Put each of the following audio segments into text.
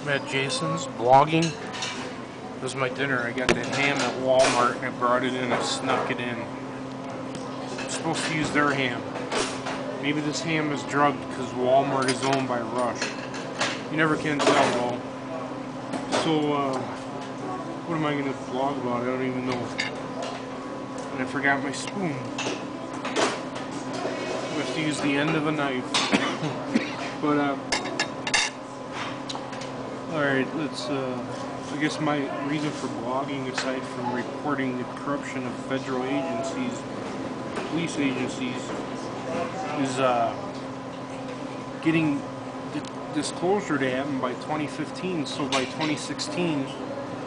I'm at Jason's blogging. This was my dinner. I got that ham at Walmart and I brought it in. I snuck it in. I'm supposed to use their ham. Maybe this ham is drugged because Walmart is owned by Rush. You never can tell though. So, what am I going to blog about? I don't even know. And I forgot my spoon. I have to use the end of a knife. But, alright, let's, I guess my reason for blogging, aside from reporting the corruption of federal agencies, police agencies, is, getting disclosure to happen by 2015, so by 2016,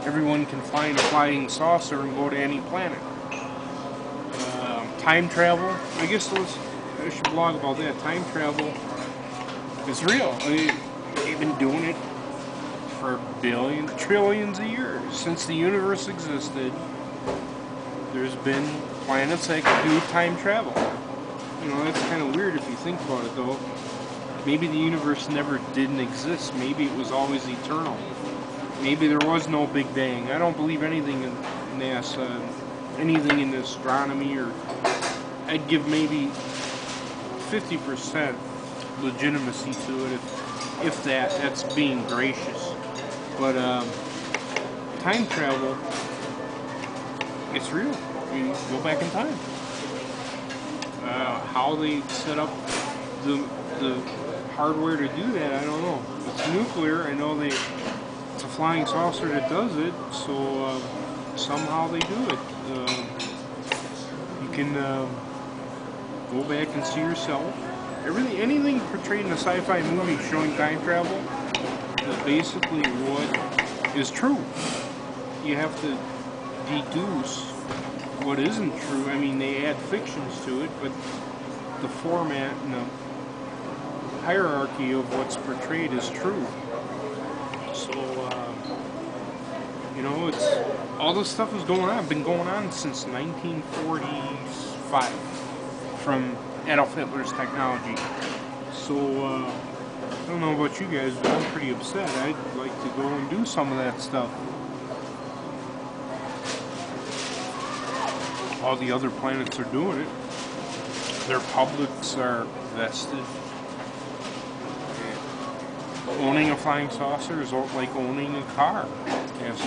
everyone can find a flying saucer and go to any planet. Time travel, I guess I should blog about that. Time travel is real. They've been doing it for billions, trillions of years. Since the universe existed, there's been planets that can do time travel. You know, that's kind of weird if you think about it, though. Maybe the universe never didn't exist. Maybe it was always eternal. Maybe there was no Big Bang. I don't believe anything in NASA, anything in astronomy, or I'd give maybe 50% legitimacy to it, if that's being gracious. But time travel, it's real. You go back in time. How they set up the hardware to do that, I don't know. It's nuclear. I know it's a flying saucer that does it, so somehow they do it. You can go back and see yourself. Anything portrayed in a sci-fi movie showing time travel is basically what is true. You have to deduce what isn't true. I mean, they add fictions to it, but the format and the hierarchy of what's portrayed is true. So, you know, it's all this stuff is going on. Been going on since 1945 from Adolf Hitler's technology. So, I don't know about you guys, but I'm pretty upset. I'd like to go and do some of that stuff. All the other planets are doing it. Their publics are vested. Owning a flying saucer is like owning a car. They have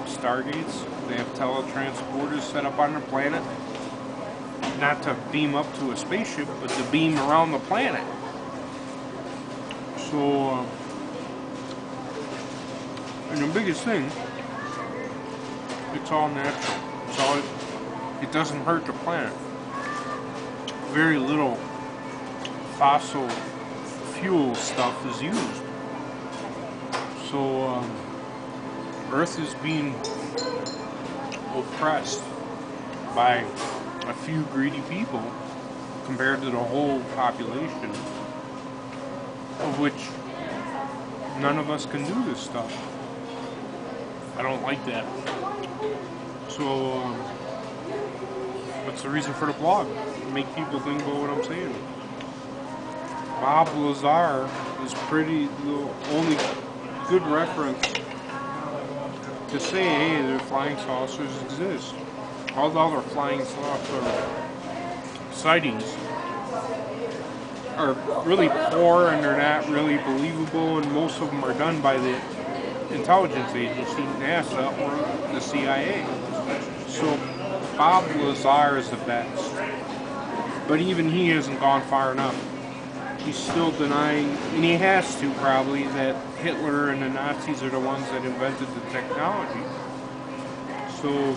stargates, they have teletransporters set up on the planet, not to beam up to a spaceship, but to beam around the planet. So, and the biggest thing, it's all natural. It doesn't hurt the planet. Very little fossil fuel stuff is used. So, Earth is being oppressed by a few greedy people compared to the whole population, of which none of us can do this stuff. I don't like that. So, what's the reason for the blog? Make people think about what I'm saying. Bob Lazar is the only good reference to say, hey, their flying saucers exist. All the other flying saucer sightings are really poor and they're not really believable, and most of them are done by the intelligence agency, NASA, or the CIA. So Bob Lazar is the best. But even he hasn't gone far enough. He's still denying, and he has to probably, that Hitler and the Nazis are the ones that invented the technology. So,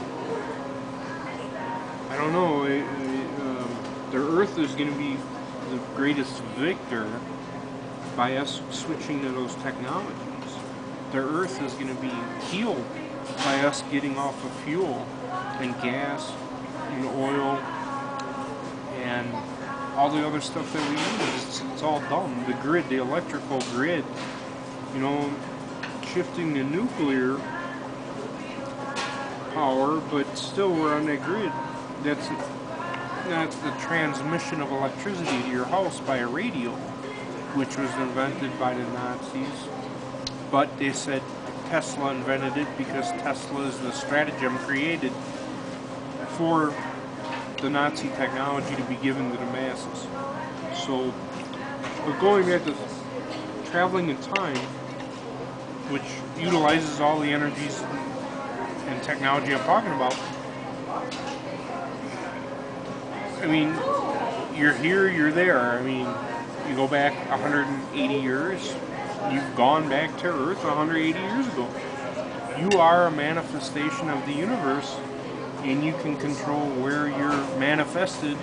I don't know, the Earth is going to be the greatest victor by us switching to those technologies. The Earth is going to be healed by us getting off of fuel and gas and oil and all the other stuff that we use. It's all dumb. The grid, the electrical grid, you know, shifting to nuclear power, but still we're on that grid. That's the transmission of electricity to your house by a radio, which was invented by the Nazis but they said Tesla invented it because Tesla is the stratagem created for the Nazi technology to be given to the masses. So, but going back to traveling in time, which utilizes all the energies and technology I'm talking about, I mean, you're here, you're there. I mean, you go back 180 years, you've gone back to Earth 180 years ago. You are a manifestation of the universe, and you can control where you're manifested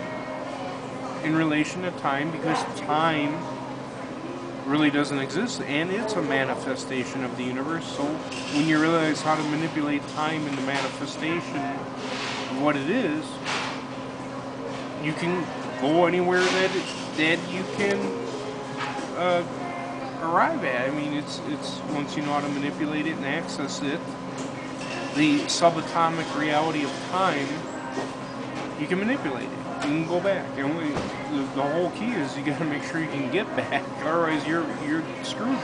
in relation to time, because time really doesn't exist, and it's a manifestation of the universe. So when you realize how to manipulate time in the manifestation of what it is, you can go anywhere that you can arrive at. I mean, it's once you know how to manipulate it and access it, the subatomic reality of time, you can manipulate it. You can go back. The whole key is you got to make sure you can get back, otherwise you're screwed.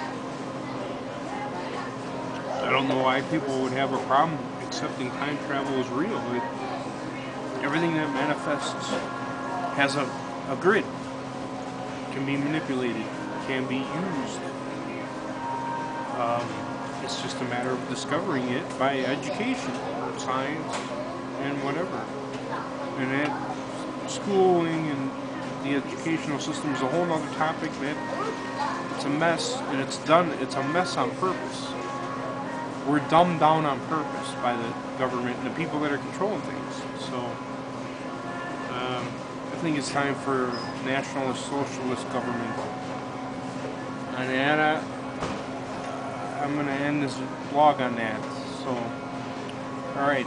I don't know why people would have a problem accepting time travel is real. Everything that manifests has a grid, can be manipulated, can be used. It's just a matter of discovering it by education, science, and whatever. And that schooling and the educational system is a whole other topic. That it's a mess, and it's a mess on purpose. We're dumbed down on purpose by the government and the people that are controlling things. So I think it's time for nationalist socialist government. And I'm going to end this vlog on that. So, alright.